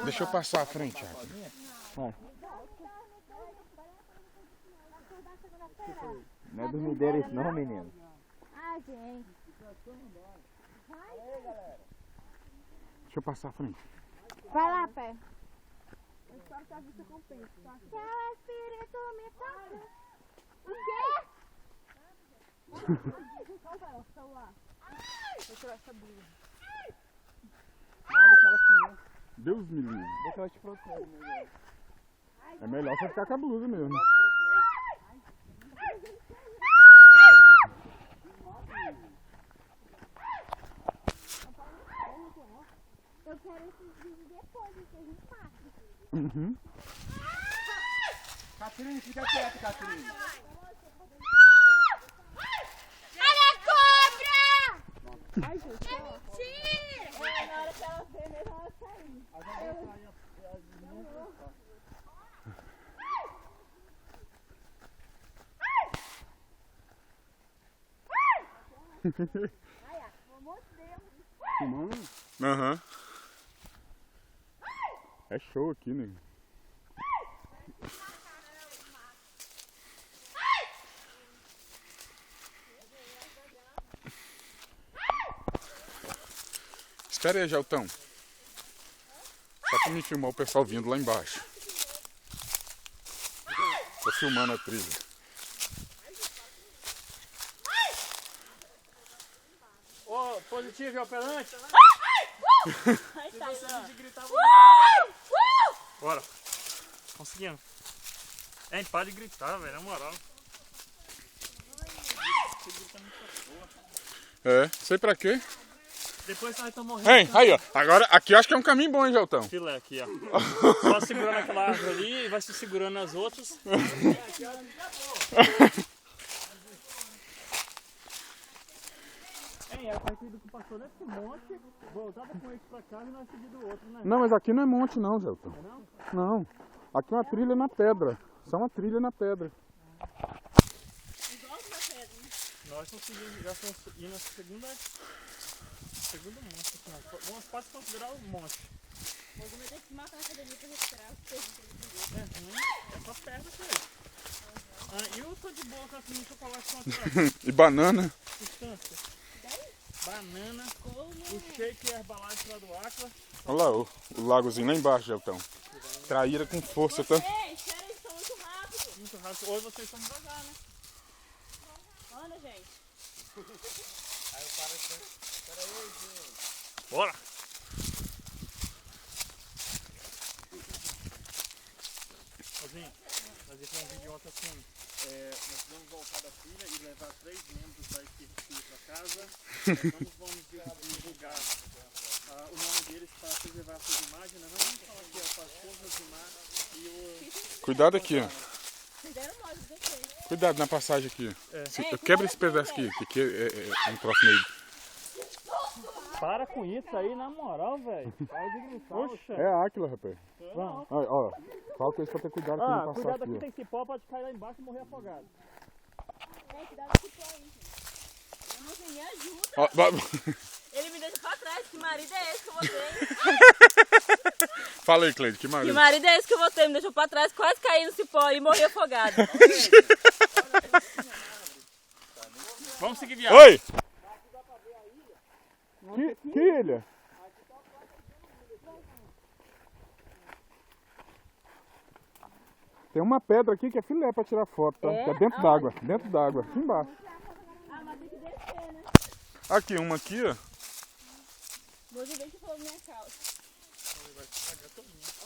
Deixa eu passar à frente, Águia. Vai. Não é dormideira isso não, menino. Ah, gente. Deixa eu passar à frente. Vai lá, pé. Eu espero que a vista compense, tá? Teu espírito me toca. O quê? Olha o celular. Vou tirar essa blusa. Nada que ela tinha. Deus me livre. Deixa ela te protege, meu. É melhor você ficar com a blusa mesmo. Eu quero esses vídeos depois, que a gente passa. Uhum. Catrine, fica quieta, Catrine. Olha a cobra! Ai, gente. É mentira! Na hora que ela ver mesmo, ela sair. Filmando? Aham. É show aqui, né? Espera aí, Geltão. Só pra me filmar o pessoal vindo lá embaixo. Tô filmando a trilha. Ô, positivo e operante. Se você de gritar, bora. Conseguimos. É, para de gritar, velho, na moral. É, sei pra quê. Depois nós estamos morrendo. Hein, aí ó, agora aqui eu acho que é um caminho bom, hein, Geltão? Filé aqui, ó. Só segurando aquela árvore ali e vai se segurando nas outras. É a partir do que passou nesse monte, voltava com esse pra cá e nós seguimos o outro, né? Não, mas aqui não é monte não, Geltão. Não? Não, aqui é uma trilha na pedra. Só uma trilha na pedra. Nós conseguimos, já estamos indo na segundo monte. Nós pode considerar um monte. Vou ter que matar a academia pra recuperar os peixes. É só perto aqui. E eu tô de boa com esse chocolate com a E banana. distância. Banana, o shake e a Herbalife lá do Aqua. Olha lá o lagozinho lá embaixo, Geltão. Traíra com força, tá? Ei, espera aí, estão muito rápido. Muito rápido. Hoje vocês estão devagar, né? Anda, gente. Bora! Ozinho, nós ia fazer um vídeo ontem assim. Nós vamos voltar da trilha e levar 3 membros da equipe para casa. Nós vamos divulgar o nome deles para preservar essas imagens. Nós vamos falar aqui para as forças do mar e o... Cuidado aqui, ó. Fizeram nós, depois. Cuidado na passagem aqui. É. Quebra esse pedaço aqui, que é um troço meio. Para com isso aí, na moral, velho. Para de gritar, oxa. É a Áquila, rapaz. Vamos. Ó, falta isso pra ter cuidado pra não passar Cuidado aqui, aqui, ó. tem cipó, pode cair lá embaixo e morrer afogado. Cuidado com isso aí, gente. Não me ajuda. Ó, Ele me deixa pra trás. Que marido é esse que eu vou ter? Fala aí, Cleide, que Que marido. marido é esse que eu vou ter? Me deixou pra trás, quase caí no cipó e morri afogado. Vamos seguir viagem. Oi! Que ilha? Tem uma pedra aqui que é filé pra tirar foto, tá? Que é dentro d'água, aqui embaixo. Ah, mas tem que descer, né? Aqui, uma aqui, ó. Vou ver que falou minha calça.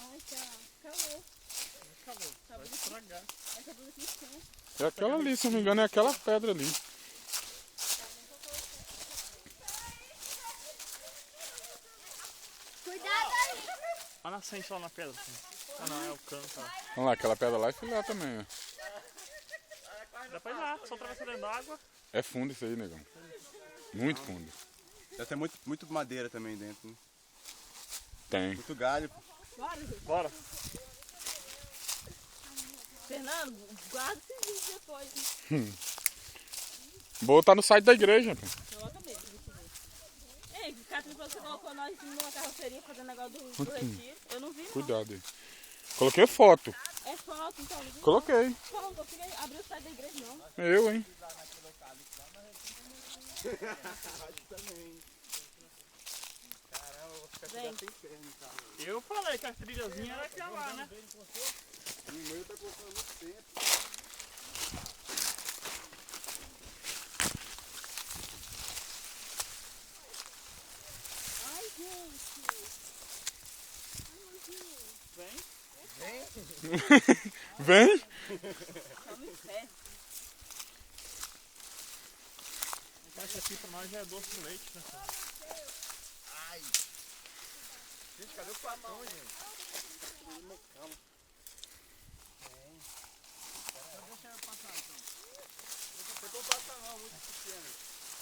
Ai, tá. Calor. Vai estragar. Essa blusa aqui esquenta. É aquela ali, se não me engano, é aquela pedra ali. Cuidado aí. A nascente lá na pedra. Ah não, é o canto. Tá. Olha lá, aquela pedra lá é filé também, ó. Dá pra ir lá, só atravessar dentro da água. É fundo isso aí, negão. Muito fundo. Deve ter muito madeira também dentro, né? Tem. Muito galho. Bora. Fernando, guarda esses vídeos depois. Vou botar no site da igreja, pô. Coloca mesmo. Ei, Ei, Catherine falou que você colocou nós numa carroceria fazendo negócio do retiro. Eu não vi, não. Cuidado aí. Coloquei foto. É foto, então. Não vi, não. Coloquei. Não, não consegui abrir o site da igreja, não. Eu, hein? Vem. Eu falei que a trilhazinha era aquela lá, né? O meu tá colocando muito tempo. Ai, gente. Vem. Tamo em pé. Essa aqui pra nós já é doce de leite, né? Gente, cadê o platão, gente?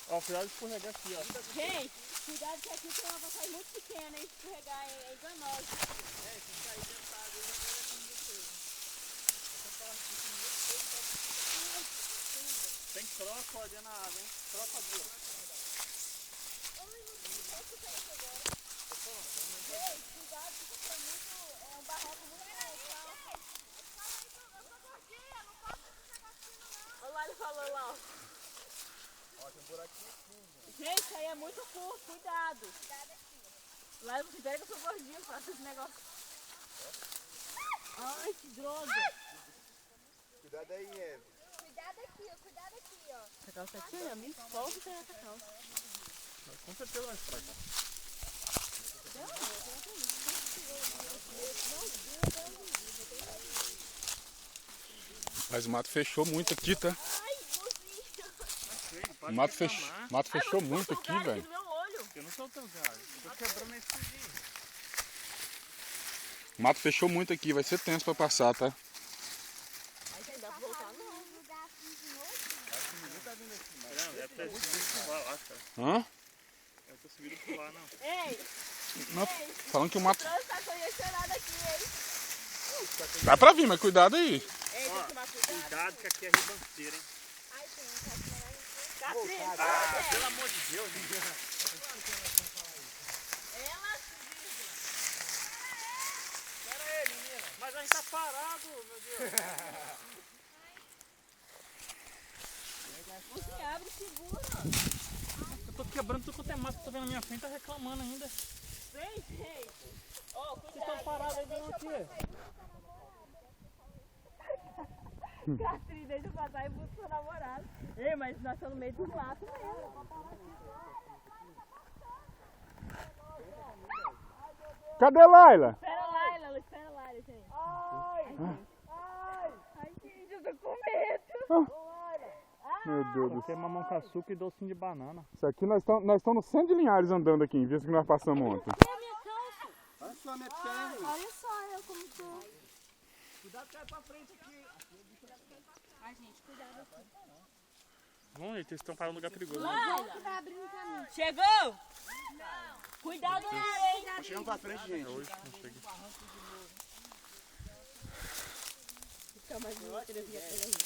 Ó, cuidado de escorregar aqui, ó. Gente, cuidado que aqui tem uma passagem muito pequena, hein? Se escorregar é enganoso. Tem crocodilo na água, hein? Crocodilo. Cuidado, porque isso é muito. É um barroco muito alto. Eu sou gordinha, não posso esse negocinho não. Olha lá, ele falou lá, ó. Ó, tem um buraquinho aqui. Gente, isso aí é muito curto, cuidado. Lá eu considero que eu sou gordinha, faço esse negócio. Ai, que droga. Cuidado aí, Eve. Cuidado aqui, ó. Essa calça aqui é a minha esposa que tem essa calça. Com certeza vai estragar. Mas o mato fechou muito aqui, tá? Ai, mozinho. O mato fechou muito aqui, velho. No meu olho. Eu não sou teu galho. Eu tô quebrando esse tudinho. O mato fechou muito aqui, vai ser tenso pra passar, tá? Aí não dá pra voltar, não. Não, deve ter subido por lá, cara. Hã? Deve ter subido por lá, não. Ei, Não, falando que o mato... trouxe tá congestionado aqui, hein? Dá pra vir, mas cuidado aí. Ei, tem que tomar cuidado. Cuidado que aqui é ribanceira, hein? Catrinha, Ah, pelo amor de Deus, gente. ela Pera aí, menina. Mas a gente tá parado, meu Deus. você abre e segura. Eu tô quebrando tudo quanto é mato que tô vendo na minha frente, tá reclamando ainda. Vem, gente. Ó, Vocês estão cuidado. parados aí dentro aqui. Catrinha, deixa eu passar e busca o seu namorado. Ei, mas nós estamos no meio do mato mesmo. Cadê Laila? Espera lá, Lela, espera lá, gente. Ai, gente, eu tô com medo. Meu Deus do Aqui é mamão com açúcar e docinho de banana. Isso aqui nós estamos no centro de Linhares andando aqui, visto que nós passamos ontem. É a minha calça. Olha só, minha perna. Olha só eu como tô. Cuidado que cai pra frente aqui. Ai, gente, cuidado aqui. Vamos, gente, eles estão parando num lugar perigoso. Laila, Vai abrindo o caminho. chegou? Cuidado aí, hein? Tá chegando pra frente, gente. Hoje não chega. Fica mais uma tirezinha pra ele.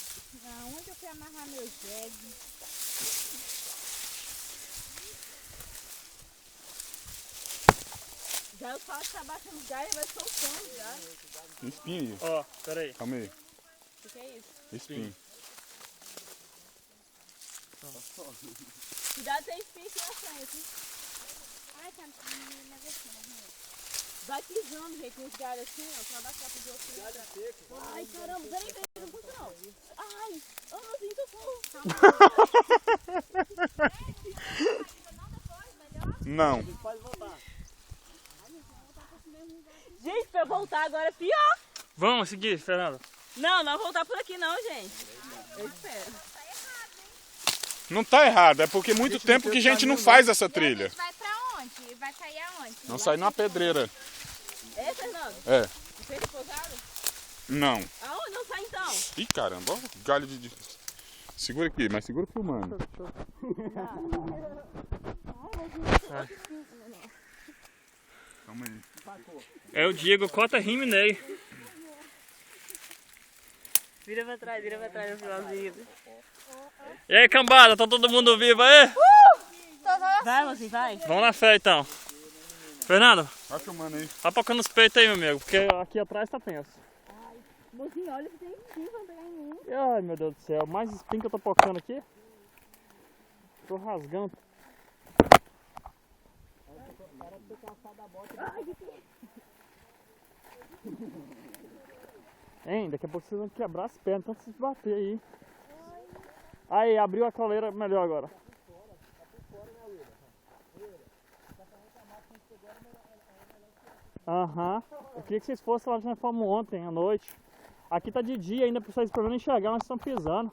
Aonde eu fui amarrar meu jegue? Já o fato que tá baixando os gás, vai soltando já. Espinho aí. Ó, pera aí. Calma aí. O que é isso? Espinho. Cuidado, tem espinho aqui na frente. Ai, tá na versão. Vai pisando, gente, nos galhos assim, ó. Pra baixar pro outro. Ai, caramba, peraí, não puxa não. Ai, assim, socorro. Não. Pode voltar. Gente, pra eu voltar agora é pior. Vamos seguir, Fernanda. Não, não voltar por aqui não, gente. Eu espero. Não tá errado, é porque muito tempo que a gente não faz essa trilha. Vai pra onde? Vai cair aonde? Não sai numa pedreira. É, Fernando? É. Não fez repousado? Não. Aonde não sai então? Ih, caramba, olha o galho de... Segura aqui, mas segura filmando. Calma aí. É o Diego Cota Riminei. Vira pra trás no finalzinho. E aí, cambada, tá todo mundo vivo aí? Tô Vai, mocinho, vai. Vamos na fé então. Fernando, Vai filmando aí. vai focando os peitos aí, meu amigo, porque aqui atrás tá tenso. Mocinho, olha que tem espinho pra pegar em mim. Ai, meu Deus do céu, mais espinho que eu tô pocando aqui. Tô rasgando. Hein, daqui a pouco vocês vão quebrar as pernas, tanto se bater aí. Aí, abriu a coleira melhor agora. Aham. Eu queria que vocês fossem lá onde nós fomos ontem, à noite. Aqui tá de dia ainda, pra vocês pelo menos enxergar onde estão pisando.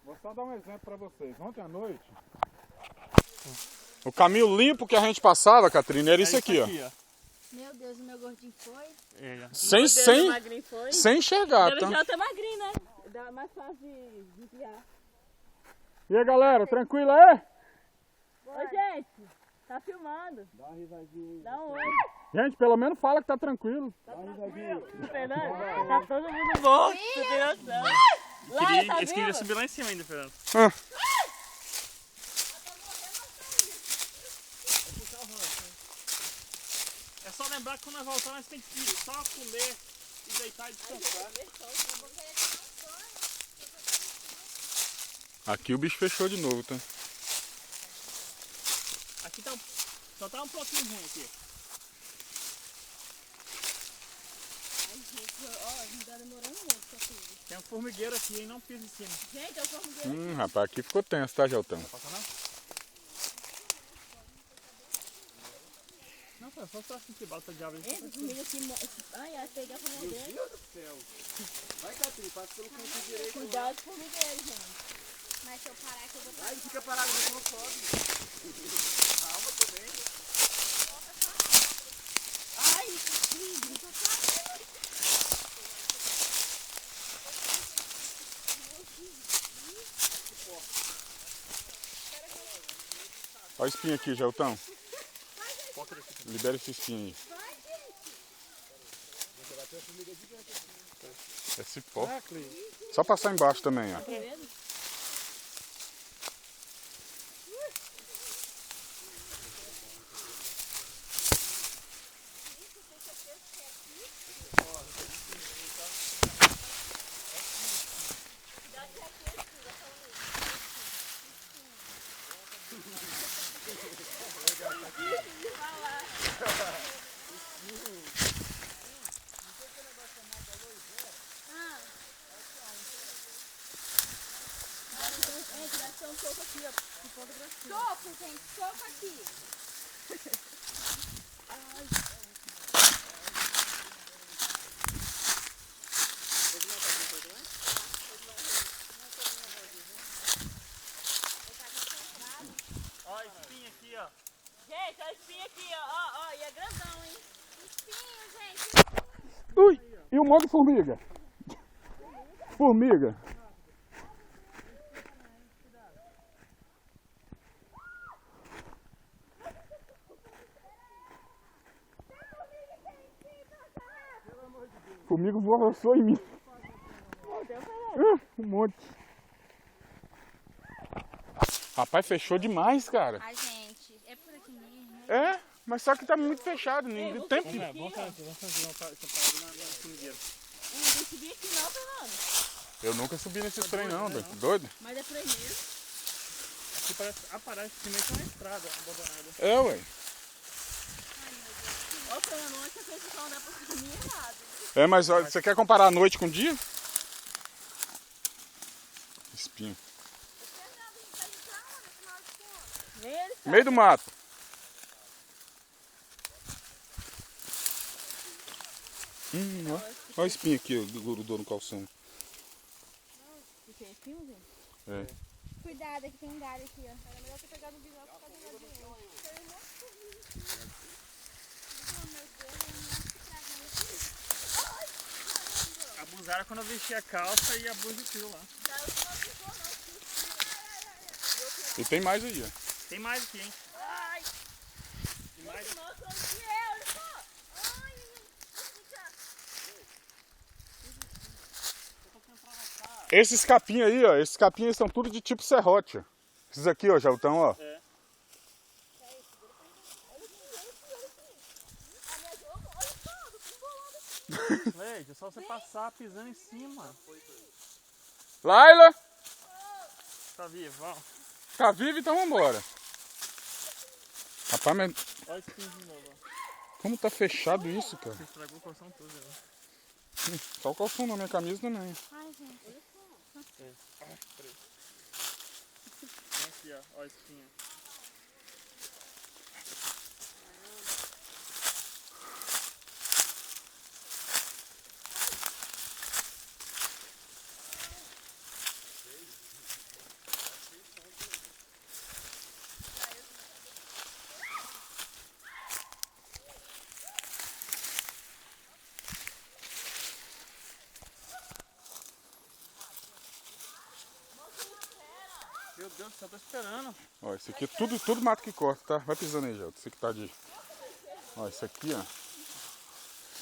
Vou só dar um exemplo pra vocês. Ontem à noite, o caminho limpo que a gente passava, Catrina, era isso aqui, ó. Meu Deus, o meu gordinho foi. Sem Magrinho foi. enxergar, Ele tá? já tá magrinho, né? Dá mais fácil de desviar. E aí, galera, tranquilo aí? Oi, gente. Tá filmando. Dá uma risadinha. Dá um oi. Gente, pelo menos fala que tá tranquilo. Fernando, tá todo mundo morto, você tem noção. Lá, ele tá Eles queriam vivo? subir lá em cima ainda, Fernando. Ah. É só lembrar que quando nós voltar, nós temos que só comer e deitar e descansar. Aqui o bicho fechou de novo, tá? Aqui tá, só tá um pouquinho ruim aqui. Ó, não tá demorando muito pra tudo. Tem um formigueiro aqui, hein? Não pisa em cima. Gente, eu formigueiro. Rapaz, aqui ficou tenso, tá, Geltão? Não, foi só você acha que bota de árvore. Esse formiga aqui... Ai, ai, pegar pra morder. Vai, Catrinha, passa pelo canto direito. Cuidado com o formigueiro, gente. Mas se eu parar aqui, eu vou Ai, fica parado, mas não sobe. Calma também. Ai, que Olha o espinho aqui, Geltão. Libera esse espinho aí. É cipó. Só passar embaixo também, ó. soco, gente. Soco aqui. Ó, a espinha aqui, ó. Gente, olha a espinha aqui, ó. Ó, e é grandão, hein? Espinho, gente. Ui! E um monte de formiga. Formiga. Formiga voou em mim. Um monte. Rapaz, fechou demais, cara. Ai, gente, é por aqui mesmo. É, mas só que tá muito fechado. Nem deu tempo. Vamos fazer uma parada na formigueira. Não tem que subir aqui não, Fernando. Eu nunca subi nesses trem não, doido. Mas é por aí mesmo. Aqui parece, parece que meio que uma estrada abandonada. É, ué. Ó, Fernando, onde você fez isso andar por caminho errado? É, mas olha, você quer comparar a noite com o dia? Espinho. Nem ele sabe. Meio do mato. Ó. Olha o espinho aqui, ó, grudou no calção. Tem espinho, gente? É. Cuidado, aqui tem um galho aqui, ó. Era melhor ter pegado um bisão por causa do dinheiro. Abusaram quando eu vesti a calça e a blusa de fio lá. E tem mais aí, ó. Tem mais aqui, hein? Ai! Tem mais. Nossa, onde que é? Olha só! Ai, fica. Eu tô tentando atravessar. Esses capim aí, ó, esses capim aí são tudo de tipo serrote. Ó. Esses aqui, ó, já estão, ó. É. Leite, é só você passar pisando em cima. Laila! Tá vivo, vamos. Tá vivo, então vambora. Rapaz, mas Olha esse pinho de novo, ó. como tá fechado isso, cara? Você estragou o calção todo, né? Só o calção na minha camisa também. Ai, gente. Tem aqui, ó. Olha esse pinho. Meu Deus do céu, tô esperando. Ó, esse aqui é tudo mato que corta, tá? Vai pisando aí, Gelton. Esse aqui tá de... Ó, esse aqui, ó.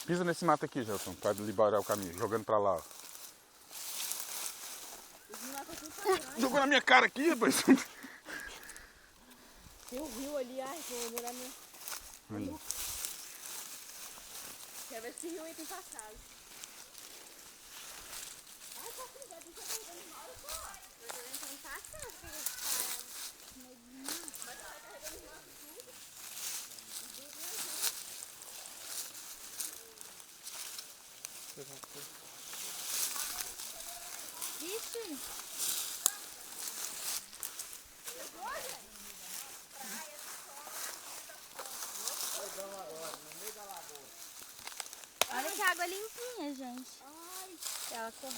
Pisa nesse mato aqui, Gelton, pra liberar o caminho. Jogando pra lá, ó. Jogou na minha cara aqui, rapaz. Tem um rio ali, ai, vou olhar minha. Aí. Quer ver se esse rio aí tem passado. Ai, tá cuidado, deixa eu ver o animal, pô. Eu tô tentando passar, filho. Mas tá carregando nós tudo. Ixi. Olha que água limpinha, gente. Ai, Ela correu.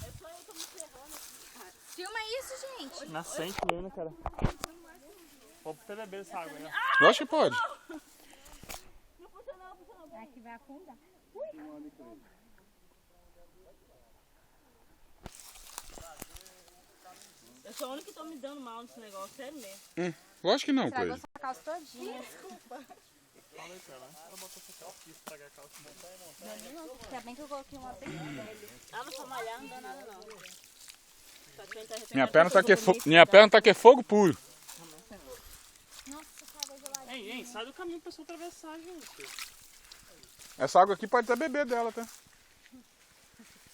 é só eu tô me ferrando aqui, cara. Filma isso, gente. Nascente mesmo, cara. Pode até beber essa água aí, ó. Lógico que pode. Não puxa não, puxa não. Aqui vai afundar. Eu sou a única que tô me dando mal nesse negócio, sério mesmo. Lógico que não, Estragou Cleide. sua calça todinha. Fala aí, cara. Ela botou essa calça aqui, estragar a calça. Ainda bem que eu coloquei uma bem velha. Ah, não pra malhar não dá nada não. Só que tá Minha perna tá que é fogo puro. Nossa, água geladinha. Ei, sai do caminho pra pessoa atravessar, gente. Essa água aqui pode até beber dela, tá?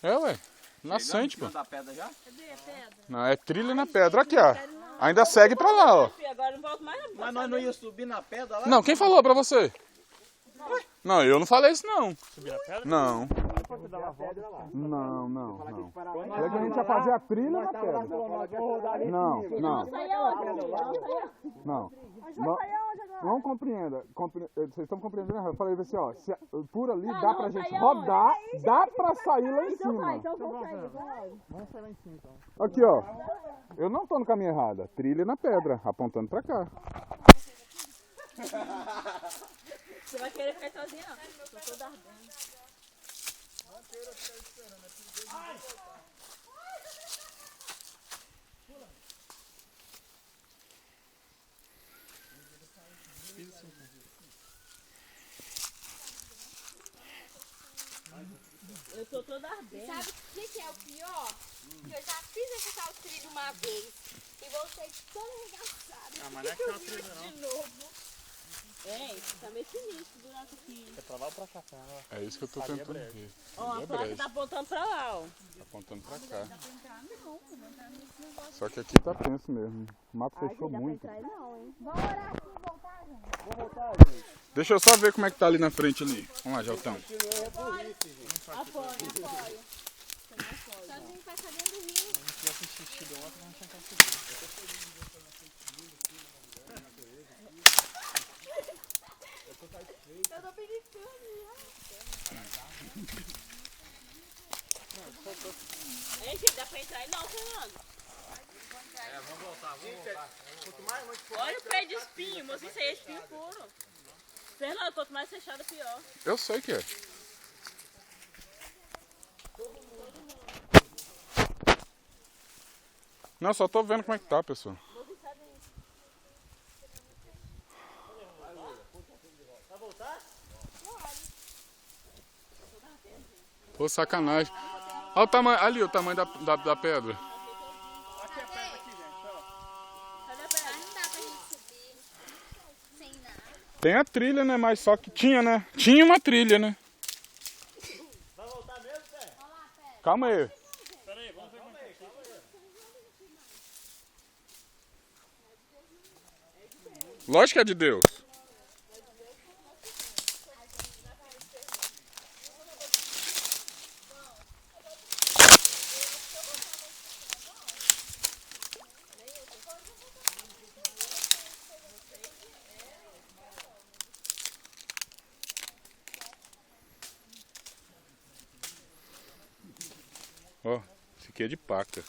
É, ué. Nascente, pô. da pedra já? Cadê a pedra? Não, é trilha na pedra. Aqui, ó. Ainda segue pra lá, ó. Filho, agora não volto mais não. Mas nós não ia subir na pedra lá? Não, quem falou pra você? Não, eu não falei isso, não. Subir a pedra? Não. Pode dar uma volta. Não. Falei que a gente ia fazer a trilha na pedra. Não. Sai aonde? Não. Sai aonde agora? Não compreenda. Vocês estão compreendendo errado. Eu falei assim, ó. Por ali dá pra não, gente sai rodar, dá pra sair lá em Então vai, cima. então vamos sair, vai. Vamos sair lá em cima, então. Aqui, ó. Eu não tô no caminho errado. Trilha na pedra, apontando pra cá. Você vai querer ficar sozinha não. Eu tô dardando. Eu tô toda ardendo. Sabe o que é o pior? Que eu já fiz essa calçaria uma vez e voltei toda arregaçada. Ah, mas não é aquela trilha, não. De novo. É, tá meio sinistro durante aqui. É pra lá ou pra cá, cara? É isso que eu tô Ali é tentando breve. ver. Ó, Ali a é placa brejo. tá apontando pra lá, ó. Tá apontando pra cá. Só que aqui tá tenso mesmo. O mato fechou muito. Não, hein? Vamos orar aqui e voltar, gente. Deixa eu só ver como é que tá ali na frente ali. Vamos lá, Geltão. Apoia. Só a gente passar dentro do rio. Se tivesse insistido ontem, não tinha conseguido. Eu tô beliscando Ei, gente, dá pra entrar aí não, Fernando. Vamos voltar. Quanto mais longe for, Olha o pé de espinho, moço, isso aí é espinho puro. Fernando, quanto mais fechado, pior. Eu sei que é. Não, só tô vendo como é que tá, pessoal. vai voltar? Pô, sacanagem. Olha o tamanho, ali o tamanho da pedra. Aqui a pedra aqui, gente, ó. Cadê a pedra? Não dá pra gente subir sem nada. Tem a trilha, né? Mas só que tinha, né? Tinha uma trilha, né? Vai voltar mesmo, Zé? Calma aí. Pera aí, vamos ver como é que é. Lógico que é de Deus. Ó, esse aqui é de paca.